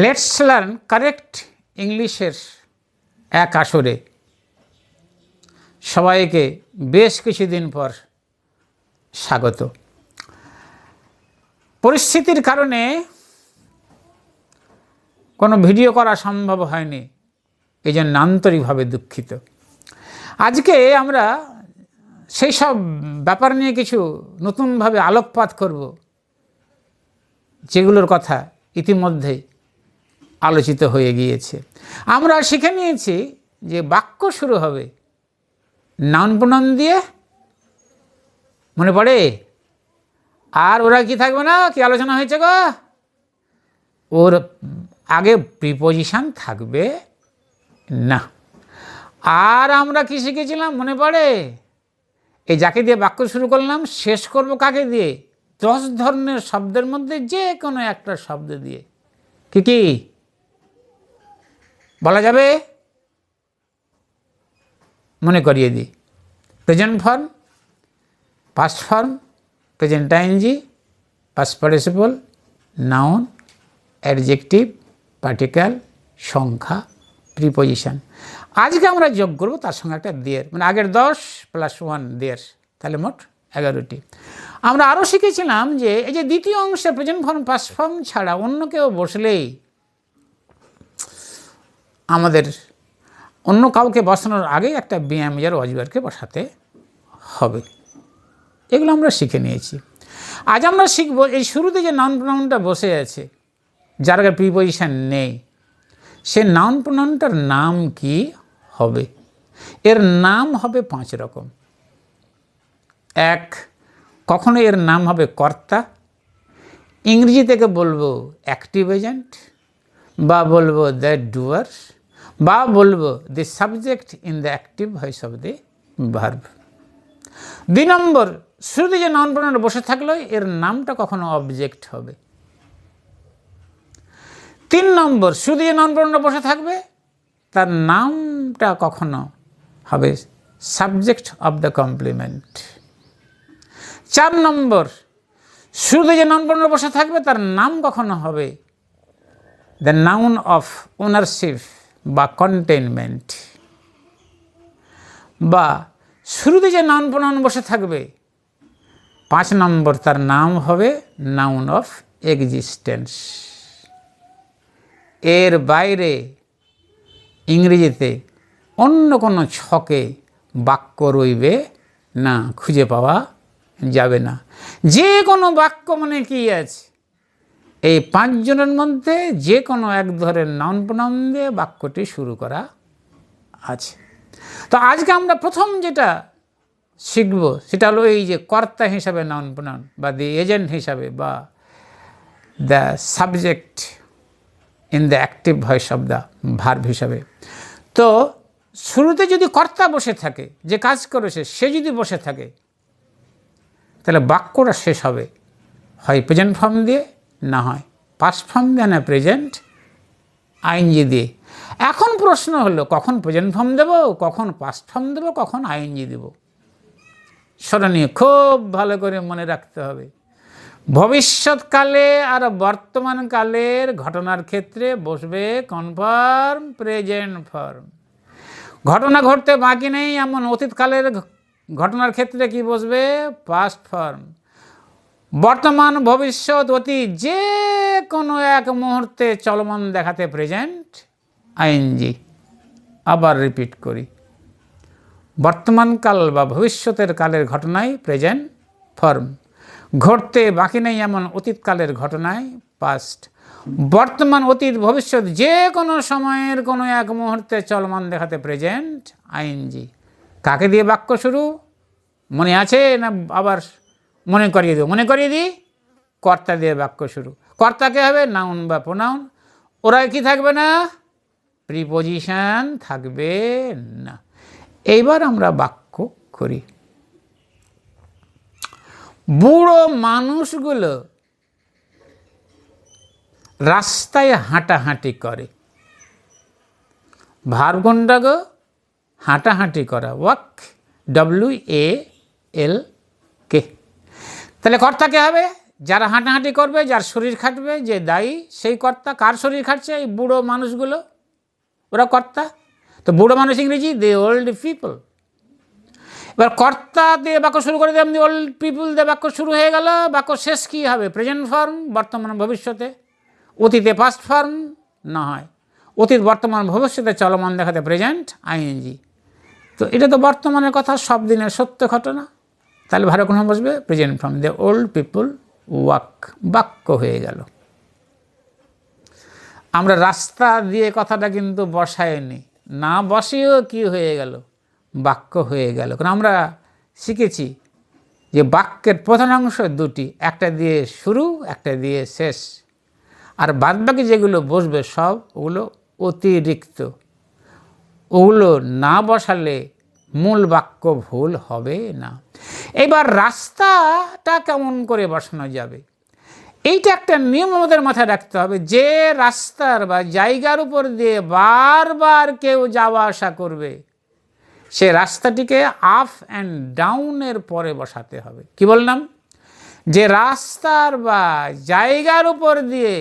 Let's learn correct ইংলিশের এক আসরে সবাইকে বেশ কিছুদিন পর স্বাগত। পরিস্থিতির কারণে কোনো ভিডিও করা সম্ভব হয়নি, এই জন্য আন্তরিকভাবে দুঃখিত। আজকে আমরা সেই সব ব্যাপার নিয়ে কিছু নতুনভাবে আলোকপাত করব, যেগুলোর কথা ইতিমধ্যে আলোচিত হয়ে গিয়েছে। আমরা শিখে নিয়েছি যে বাক্য শুরু হবে নাউন প্রোনাউন দিয়ে, মনে পড়ে? আর ওরা কি থাকবে না, কি আলোচনা হয়েছে গো, ওর আগে প্রিপোজিশন থাকবে না। আর আমরা কি শিখেছিলাম মনে পড়ে? এই যাকে দিয়ে বাক্য শুরু করলাম শেষ করব কাকে দিয়ে? 10 ধরনের শব্দের মধ্যে যে কোনো একটা শব্দ দিয়ে। কি কি বলা যাবে মনে করিয়ে দিই। Present form, past form, present ING, past participle, noun, adjective, particle, সংখ্যা, প্রিপোজিশন। আজকে আমরা যোগ করবো তার সঙ্গে একটা দেয়ার, মানে আগের 10 + 1 দেয়ার, তাহলে মোট 11টি। আমরা আরও শিখেছিলাম যে এই যে দ্বিতীয় অংশে প্রেজেন্ট ফর্ম পাস্ট ফর্ম ছাড়া অন্য কেউ বসলেই আমাদের অন্য কাউকে বসানোর আগে একটা বিএমজার ওয়াজবারকে বসাতে হবে। এগুলো আমরা শিখে নিয়েছি। আজ আমরা শিখব এই শুরুতে যে নাউন প্রোনাউনটা বসে আছে, যার আগে প্রিপোজিশন নেই, সে নাউন প্রোনাউনটার নাম কি হবে। এর নাম হবে 5 রকম। 1, কখনো এর নাম হবে কর্তা, ইংরেজি থেকে বলবো অ্যাক্টিভ এজেন্ট, বা বলবো দ্য ডুয়ার, বা বলবো the subject in the active voice of the verb. 2 নম্বর, শুরুতে যে নাউন প্রোনাউন বসে থাকলো এর নামটা কখনো অবজেক্ট হবে। 3 নম্বর, শুরুতে যে নাউন প্রোনাউন বসে থাকবে তার নামটা কখনো হবে সাবজেক্ট অফ দ্য কমপ্লিমেন্ট। 4 নম্বর, শুরুতে যে নাউন প্রোনাউন বসে থাকবে তার নাম কখনো হবে দ্য নাউন অফ ওনারশিপ বা কন্টেইনমেন্ট। বা শুরুতে যে নাউন প্রোনাউন বসে থাকবে 5 নম্বর, তার নাম হবে নাউন অফ এক্সিস্টেন্স। এর বাইরে ইংরেজিতে অন্য কোনো ছকে বাক্য রইবে না, খুঁজে পাওয়া যাবে না। যে কোনো বাক্য মানে কি আছে, এই 5 জনের মধ্যে যে কোনো এক ধরনের নাউন প্রোনাউন দিয়ে বাক্যটি শুরু করা আছে। তো আজকে আমরা প্রথম যেটা শিখব সেটা হলো এই যে কর্তা হিসাবে নাউন প্রোনাউন, বা দি এজেন্ট হিসাবে, বা the subject in the active voice of the verb হিসাবে। তো শুরুতে যদি কর্তা বসে থাকে, যে কাজ করেছে সে যদি বসে থাকে, তাহলে বাক্যটা শেষ হবে হয় প্রেজেন্ট ফর্ম দিয়ে, না হয় পাস্ট ফর্ম দিয়ে, না প্রেজেন্ট আইএনজি দিয়ে। এখন প্রশ্ন হলো কখন প্রেজেন্ট ফর্ম দেব, কখন পাস্ট ফর্ম দেব, কখন আইএনজি দেব। স্মরণীয়, খুব ভালো করে মনে রাখতে হবে। ভবিষ্যৎকালে আর বর্তমানকালের ঘটনার ক্ষেত্রে বসবে কনফার্ম প্রেজেন্ট ফর্ম। ঘটনা ঘটতে বাকি নেই এমন অতীতকালের ঘটনার ক্ষেত্রে কি বসবে? Past form. বর্তমান, ভবিষ্যৎ, অতীত যে কোনো এক মুহূর্তে চলমান দেখাতে প্রেজেন্ট আইএনজি। আবার রিপিট করি, বর্তমানকাল বা ভবিষ্যতের কালের ঘটনায় প্রেজেন্ট ফর্ম। ঘটতে বাকি নেই এমন অতীতকালের ঘটনায় পাস্ট। বর্তমান, অতীত, ভবিষ্যৎ যে কোনো সময়ের কোনো এক মুহূর্তে চলমান দেখাতে প্রেজেন্ট আইএনজি। কাকে দিয়ে বাক্য শুরু মনে আছে না আবার মনে করিয়ে দিই? মনে করিয়ে দিই, কর্তা দিয়ে বাক্য শুরু। কর্তাকে হবে নাউন বা প্রোনাউন। ওরা কি থাকবে না? প্রিপোজিশন থাকবে না। এইবার আমরা বাক্য করি। বুড়ো মানুষগুলো রাস্তায় হাঁটাহাঁটি করে। ভার্ব কোনটা গো? হাঁটাহাঁটি করা, ওয়াক, WALK। তাহলে কর্তাকে হবে যারা হাঁটাহাঁটি করবে, যার শরীর খাটবে, যে দায়ী সেই কর্তা। কার শরীর খাটছে? এই বুড়ো মানুষগুলো, ওরা কর্তা। তো বুড়ো মানুষ ইংরেজি দি ওল্ড পিপল। এবার কর্তা দিয়ে বাক্য শুরু করে দিয়ে ওল্ড পিপল দিয়ে বাক্য শুরু হয়ে গেল। বাক্য শেষ কী হবে? প্রেজেন্ট ফর্ম, বর্তমান ভবিষ্যতে। অতীতে পাস্ট ফর্ম না হয়, অতীত বর্তমান ভবিষ্যতে চলমান দেখাতে প্রেজেন্ট আইএনজি। তো এটা তো বর্তমানের কথা, সব দিনের সত্য ঘটনা। তাহলে ভালো কোনো বসবে present form, the old people walk, বাক্য হয়ে গেল। আমরা রাস্তা দিয়ে কথাটা কিন্তু বসাইনি, না বসেও কি হয়ে গেল? বাক্য হয়ে গেল। কারণ আমরা শিখেছি যে বাক্যের প্রধান অংশ দুটি, একটা দিয়ে শুরু, একটা দিয়ে শেষ। আর বাদবাকি যেগুলো বসবে সব ওগুলো অতিরিক্ত। ওগুলো না বসালে মূল বাক্য ভুল হবে না। এবার রাস্তাটা কেমন করে বসানো যাবে, এইটা একটা নিয়ম আমাদের মাথায় রাখতে হবে। যে রাস্তার বা জায়গার উপর দিয়ে বারবার কেউ যাওয়া আসা করবে, সে রাস্তাটিকে আপ অ্যান্ড ডাউনের পরে বসাতে হবে। কি বললাম? যে রাস্তার বা জায়গার উপর দিয়ে,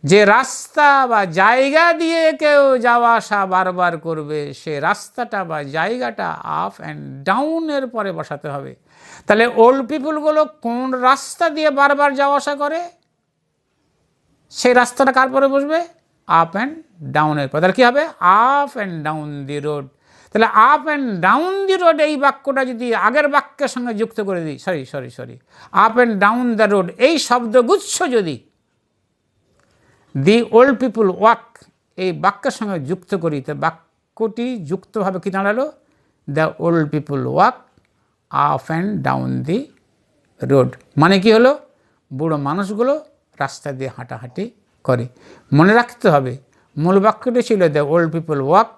যে রাস্তা বা জায়গা দিয়ে কেউ যাওয়া আসা বারবার করবে, সে রাস্তাটা বা জায়গাটা আপ অ্যান্ড ডাউনের পরে বসাতে হবে। তাহলে ওল্ড পিপুলগুলো কোন রাস্তা দিয়ে বারবার যাওয়া আসা করে, সেই রাস্তাটা কার পরে বসবে? আপ অ্যান্ড ডাউনের পরে। তাহলে কী হবে? Up and down the road. তাহলে up and down the road এই বাক্যটা যদি আগের বাক্যের সঙ্গে যুক্ত করে দিই, sorry up and down the road এই শব্দগুচ্ছ যদি দি ওল্ড পিপুল ওয়াক এই বাক্যের সঙ্গে যুক্ত করি, তো বাক্যটি যুক্তভাবে কী দাঁড়ালো? The old people walk up and down the road. মানে কি হলো? বুড়ো মানুষগুলো রাস্তা দিয়ে হাঁটাহাঁটি করে। মনে রাখতে হবে মূল বাক্যটি ছিল দ্য ওল্ড পিপুল ওয়াক,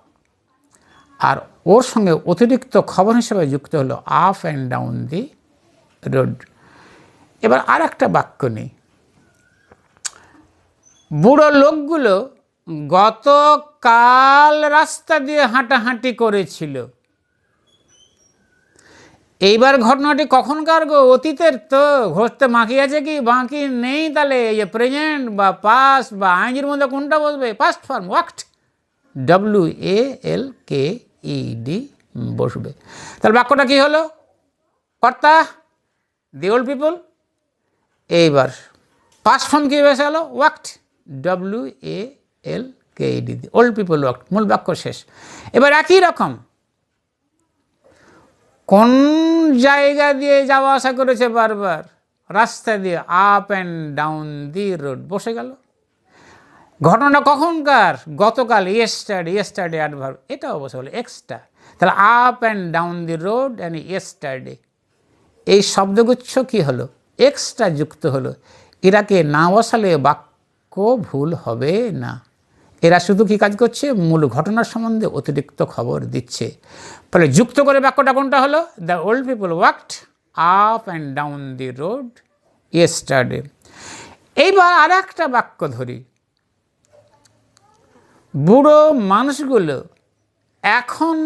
আর ওর সঙ্গে অতিরিক্ত খবর হিসেবে যুক্ত হলো up and down the road. এবার আর একটা বাক্য নেই। বুড়ো লোকগুলো গতকাল রাস্তা দিয়ে হাঁটাহাঁটি করেছিল। এইবার ঘটনাটি কখনকার গো? অতীতের। তো ঘটতে বাকি আছে কি বাকি নেই? তাহলে এই যে প্রেজেন্ট বা পাস্ট বা আইনের মধ্যে কোনটা বসবে? পাস্ট ফর্ম, ওয়াক্ট, WALKED বসবে। তাহলে বাক্যটা কি হলো? কর্তা দি ওল্ড পিপল। এইবার পাস্ট ফর্ম কী বেসে গেল? ওয়াক্ট, WALKED, ওল্ড পিপল ওয়াক্ট। মূল বাক্য শেষ। এবার একই রকম কোন জায়গা দিয়ে যাওয়া আসা করেছে বারবার? রাস্তা দিয়ে, up and down the road বসে গেল। ঘটনা কখনকার? গতকাল, ইয়েস্টারডে অ্যাডভার্ব, এটাও বসে গেল এক্সট্রা। তাহলে up and down the road and yesterday এই শব্দগুচ্ছ কি হলো? এক্সট্রা যুক্ত হলো। এরাকে না বসালে বাক্য ভুল হবে না। এরা শুধু কি কাজ করছে? মূল ঘটনার সম্বন্ধে অতিরিক্ত খবর দিচ্ছে। ফলে যুক্ত করে বাক্যটা কোনটা হলো? The old people walked up and down the road yesterday. এইবার আর একটা বাক্য ধরি। বুড়ো মানুষগুলো এখন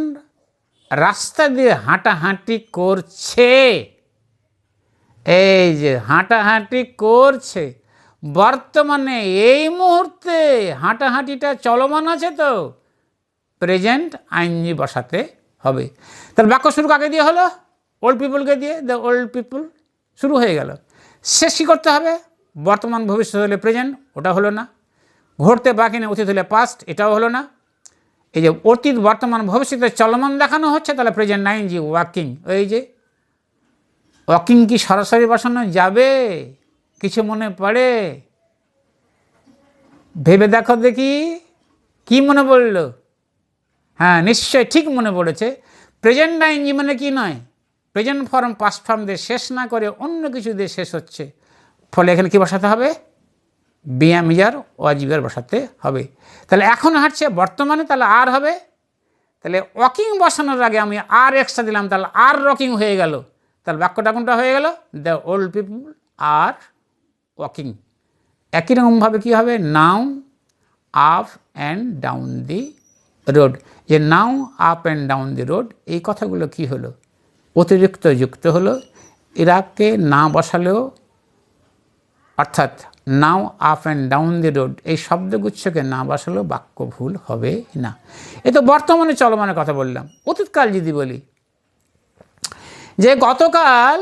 রাস্তা দিয়ে হাঁটাহাঁটি করছে। এই যে হাঁটাহাঁটি করছে, বর্তমানে এই মুহূর্তে হাঁটাহাঁটিটা চলমান আছে। তো প্রেজেন্ট আইনজি বসাতে হবে। তাহলে বাক্য শুরু কাকে দিয়ে হলো? ওল্ড পিপলকে দিয়ে। দ্য ওল্ড পিপল শুরু হয়ে গেল। শেষ কী করতে হবে? বর্তমান ভবিষ্যৎ হলে প্রেজেন্ট, ওটা হলো না। ঘটতে বাকি নেই, অতীত হলে পাস্ট, এটাও হলো না। এই যে অতীত বর্তমান ভবিষ্যতে চলমান দেখানো হচ্ছে, তাহলে প্রেজেন্ট আইনজি ওয়াকিং। এই যে ওয়াকিং কি সরাসরি বসানো যাবে? কিছু মনে পড়ে? ভেবে দেখো দেখি, কি মনে পড়লো? হ্যাঁ, নিশ্চয় ঠিক মনে পড়েছে। প্রেজেন্ট আইনজি মানে কি নয়? প্রেজেন্ট ফর্ম পাস্ট ফর্ম দিয়ে শেষ না করে অন্য কিছু দিয়ে শেষ হচ্ছে। ফলে এখানে কি বসাতে হবে? বিয়ামিজার ওয়াজিবার বসাতে হবে। তাহলে এখন হাঁটছে বর্তমানে, তাহলে আর হবে। তাহলে ওয়াকিং বসানোর আগে আমি আর এক্সট্রা দিলাম, তাহলে আর রকিং হয়ে গেল। তাহলে বাক্যটা কোনটা হয়ে গেল? The old people are walking. একই রকমভাবে কী হবে? Now up and down the road. যে now up and down the road এই কথাগুলো কি হলো? অতিরিক্ত যুক্ত হলো। এরাকে না বসালেও অর্থাৎ now up and down the road এই শব্দগুচ্ছকে না বসালেও বাক্য ভুল হবে না। এ তো বর্তমানে চলমানের কথা বললাম। অতীতকাল যদি বলি যে গতকাল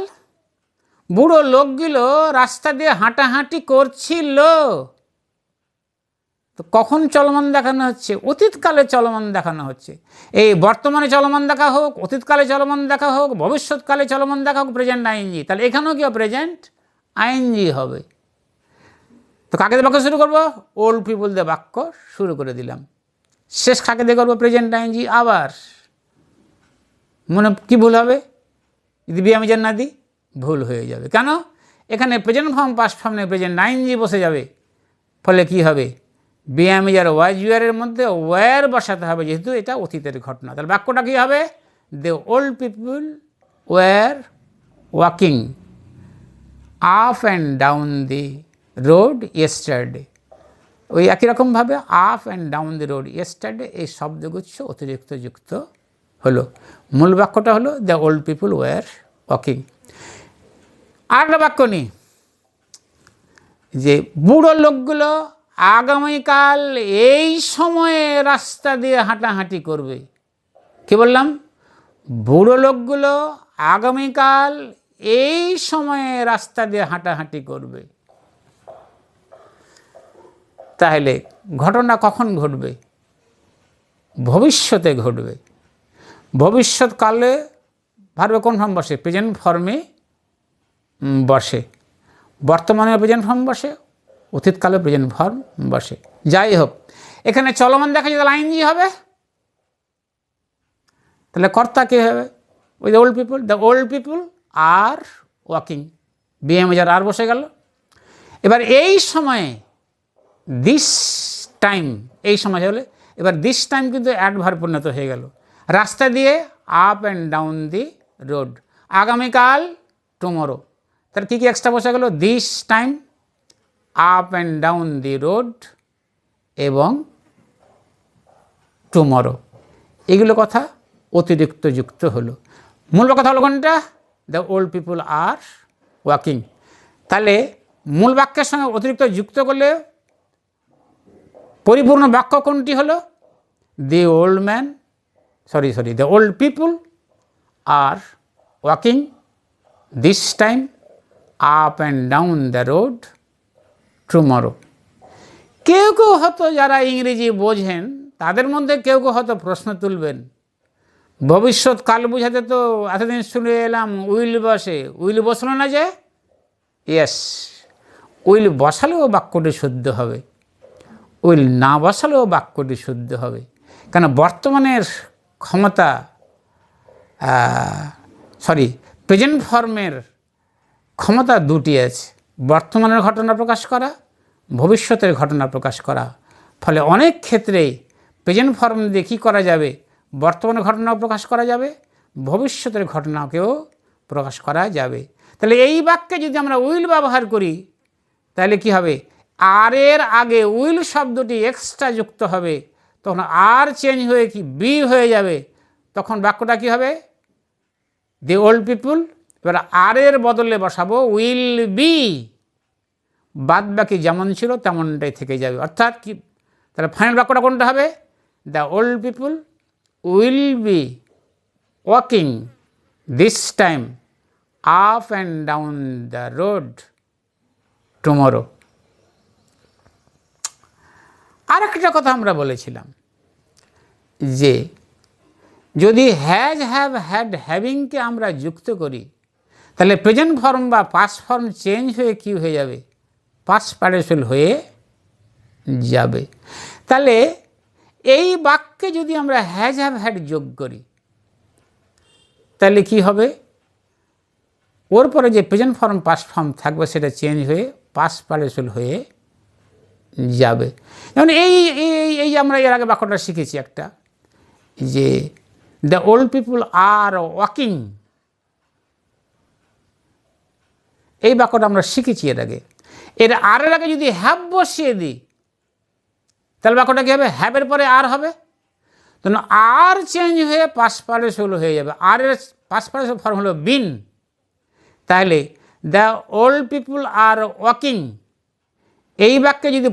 বুড়ো লোকগুলো রাস্তা দিয়ে হাঁটাহাঁটি করছিল, তো কখন চলমান দেখানো হচ্ছে? অতীতকালে চলমান দেখানো হচ্ছে। এই বর্তমানে চলমান দেখা হোক, অতীতকালে চলমান দেখা হোক, ভবিষ্যৎকালে চলমান দেখা হোক, প্রেজেন্ট আইএনজি। তাহলে এখানেও কি প্রেজেন্ট আইএনজি হবে। তো কাকে দিয়ে বাক্য শুরু করবো? ওল্ড পিপুল দিয়ে বাক্য শুরু করে দিলাম। শেষ কাকে দিয়ে করবো? Present ING. আবার মনে কি ভুল হবে যদি বিয়ামিজার না দিই? ভুল হয়ে যাবে। কেন? এখানে প্রেজেন্ট ফর্ম পাস্ট ফর্ম নেই, প্রেজেন্ট আইএনজি বসে যাবে। ফলে কি হবে? বিয়ামিজার ওয়াজ ইউয়ারের মধ্যে ওয়ার বসাতে হবে, যেহেতু এটা অতীতের ঘটনা। তাহলে বাক্যটা কী হবে? The old people were walking up and down the road yesterday. ওই একই রকমভাবে up and down the road yesterday এই শব্দগুচ্ছ অতিরিক্ত যুক্ত হলো। মূল বাক্যটা হলো the old people were walking. আরেকটা বাক্য নিই যে বুড়ো লোকগুলো আগামীকাল এই সময়ে রাস্তা দিয়ে হাঁটাহাঁটি করবে। কি বললাম? বুড়ো লোকগুলো আগামীকাল এই সময়ে রাস্তা দিয়ে হাঁটাহাঁটি করবে। তাহলে ঘটনা কখন ঘটবে? ভবিষ্যতে ঘটবে। ভবিষ্যৎকালে ভার্বে কোন ফর্ম বসে? প্রেজেন্ট ফর্মে বসে। বর্তমানে প্রেজেন্ট ফর্ম বসে, অতীতকালে প্রেজেন্ট ফর্ম বসে। যাই হোক, এখানে চলমান দেখা যায়, তাহলে আইএনজি হবে। তাহলে কর্তা কী হবে? ওই the old people. The old people are walking, বিএমজার আর বসে গেল। এবার এই সময়ে দিস টাইম, এই সময় হলে এবার দিস টাইম কিন্তু অ্যাডভার্ব পরিণত হয়ে গেল। রাস্তা দিয়ে up and down the road, আগামীকাল টুমরো। তার কী কী এক্সট্রা বসে গেল? This time, up and down the road এবং টুমরো। এগুলো কথা অতিরিক্ত যুক্ত হলো। মূল কথা হলো কোনটা? The old people are walking. তাহলে মূল বাক্যের সঙ্গে অতিরিক্ত যুক্ত করলে পরিপূর্ণ বাক্য কোনটি হলো? The old man the old people are walking this time up and down the road tomorrow. কেউ কেউ হয়তো যারা ইংরেজি বোঝেন তাদের মধ্যে কেউ কেউ হয়তো প্রশ্ন তুলবেন, ভবিষ্যৎকাল বোঝাতে তো এতদিন শুনে এলাম উইল বসে, উইল বসলো না যে? ইয়েস, উইল বসালেও বাক্যটি শুদ্ধ হবে, উইল না বসালেও বাক্যটি শুদ্ধ হবে। কেন? বর্তমানের ক্ষমতা প্রেজেন্ট ফর্মের ক্ষমতা দুটি আছে, বর্তমানের ঘটনা প্রকাশ করা, ভবিষ্যতের ঘটনা প্রকাশ করা। ফলে অনেক ক্ষেত্রেই প্রেজেন্ট ফর্ম দিয়ে কী করা যাবে? বর্তমানের ঘটনাও প্রকাশ করা যাবে, ভবিষ্যতের ঘটনাকেও প্রকাশ করা যাবে। তাহলে এই বাক্যে যদি আমরা উইল ব্যবহার করি তাহলে কি হবে? আর এর আগে উইল শব্দটি এক্সট্রা যুক্ত হবে, তখন আর চেঞ্জ হয়ে কি বি হয়ে যাবে। তখন বাক্যটা কী হবে? দি ওল্ড পিপুল। এবার আর এর বদলে বসাবো উইল বি, বাদ বাকি যেমন ছিল তেমনটাই থেকে যাবে। অর্থাৎ কি? তাহলে ফাইনাল বাক্যটা কোনটা হবে? The old people will be walking this time up and down the road tomorrow. আর একটা কথা আমরা বলেছিলাম যে যদি হ্যাজ, হ্যাভ, হ্যাড, হ্যাভিংকে আমরা যুক্ত করি তাহলে প্রেজেন্ট ফর্ম বা পাস্ট ফর্ম চেঞ্জ হয়ে কী হয়ে যাবে? পাস্ট পার্টিসিপল হয়ে যাবে। তাহলে এই বাক্যে যদি আমরা হ্যাজ, হ্যাভ, হ্যাড যোগ করি তাহলে কি হবে? ওর পরে যে প্রেজেন্ট ফর্ম পাস্ট ফর্ম থাকবে সেটা চেঞ্জ হয়ে পাস্ট পার্টিসিপল হয়ে যাবে। যেমন এই আমরা এর আগে বাক্যটা শিখেছি একটা, যে the old people are walking, এই বাক্যটা আমরা শিখেছি এর আগে। এর আরের আগে যদি হ্যাভ বসিয়ে দিই তাহলে বাক্যটা কী হবে? হ্যাভের পরে আর হবে, তখন আর চেঞ্জ হয়ে পাস্ট পার্টিসিপল হয়ে যাবে। আর এর পাস্ট পার্টিসিপল ফর্ম হলো বিন। তাহলে the old people are walking এই বাক্যে যদি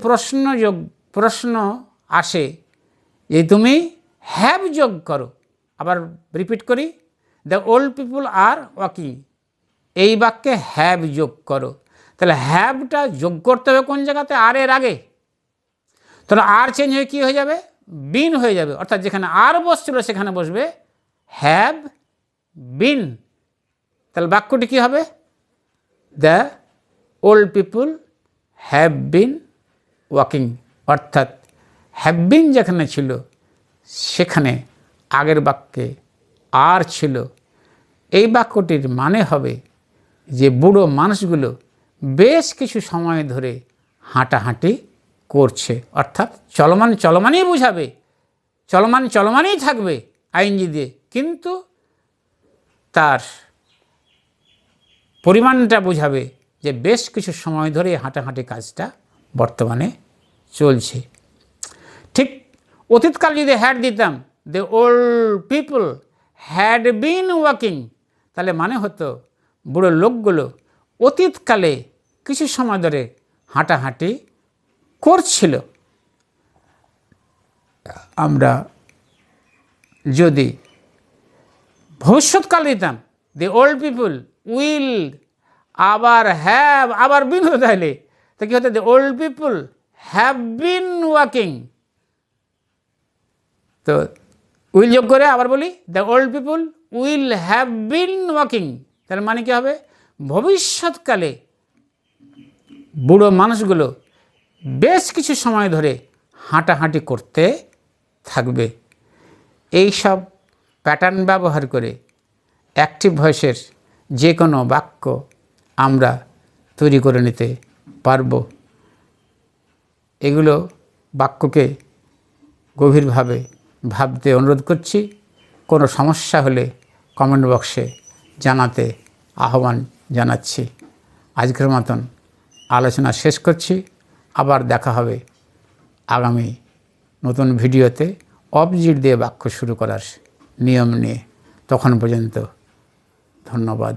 প্রশ্ন আসে যে তুমি হ্যাভ যোগ করো, আবার রিপিট করি, the old people are walking, এই বাক্যে হ্যাভ যোগ করো। তাহলে হ্যাভটা যোগ করতে হবে কোন জায়গাতে? আর এর আগে। তাহলে আর চেঞ্জ হয়ে কী হয়ে যাবে? বিন হয়ে যাবে। অর্থাৎ যেখানে আর বসছিল সেখানে বসবে হ্যাভ বিন। তাহলে বাক্যটি কী হবে? The old people have been walking. অর্থাৎ হ্যাভ বিন যেখানে ছিল সেখানে আগের বাক্যে আর ছিল। এই বাক্যটির মানে হবে যে বুড়ো মানুষগুলো বেশ কিছু সময় ধরে হাঁটাহাঁটি করছে। অর্থাৎ চলমানই বুঝাবে, চলমানই থাকবে আইনজি দিয়ে, কিন্তু তার পরিমাণটা বোঝাবে যে বেশ কিছু সময় ধরে হাঁটাহাঁটি কাজটা বর্তমানে চলছে। ঠিক অতীতকাল যদি হ্যাড দিতাম, the old people had been walking, তাহলে মানে হতো বুড়ো লোকগুলো অতীতকালে কিছু সময় ধরে হাঁটাহাঁটি করছিল। আমরা যদি ভবিষ্যৎকাল দিতাম, দি ওল্ড পিপুল উইল আবার হ্যাভ আবার বিন হতো, তাহলে তো কী হতো? The old people have been walking. তো উইল যোগ করে আবার বলি, the old people will have been walking. তাহলে মানে কী হবে? ভবিষ্যৎকালে বুড়ো মানুষগুলো বেশ কিছু সময় ধরে হাঁটাহাঁটি করতে থাকবে। এই সব প্যাটার্ন ব্যবহার করে অ্যাক্টিভ ভয়েসের যে কোনো বাক্য আমরা তৈরি করে নিতে পারব। এগুলো বাক্যকে গভীরভাবে ভাবতে অনুরোধ করছি। কোনো সমস্যা হলে কমেন্ট বক্সে জানাতে আহ্বান জানাচ্ছি। আজকের মতন আলোচনা শেষ করছি। আবার দেখা হবে আগামী নতুন ভিডিওতে অবজেক্ট দিয়ে বাক্য শুরু করার নিয়ম নিয়ে। তখন পর্যন্ত ধন্যবাদ।